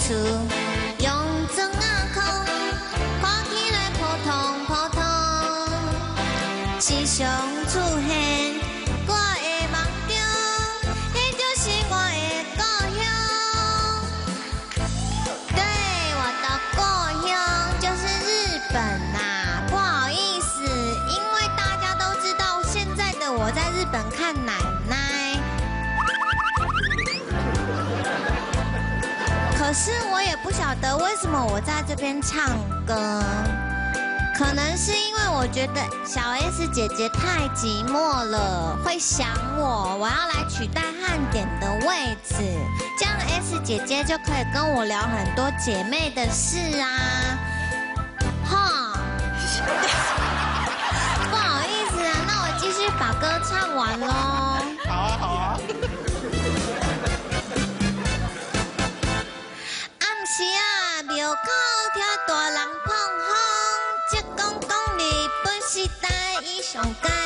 厝，用砖仔空，看起来普通普通。时常出现我的梦中，迄就是我的故乡。对，我的故乡就是日本啦。不好意思，因为大家都知道现在的我在日本看奶奶。 可是我也不晓得为什么我在这边唱歌，可能是因为我觉得小 S 姐姐太寂寞了，会想我，我要来取代汉典的位置，这样 S 姐姐就可以跟我聊很多姐妹的事啊，哈。不好意思啊，那我继续把歌唱完喽。好啊，好啊。 是啊，庙口听大人碰风，即讲讲日本时代伊上佳。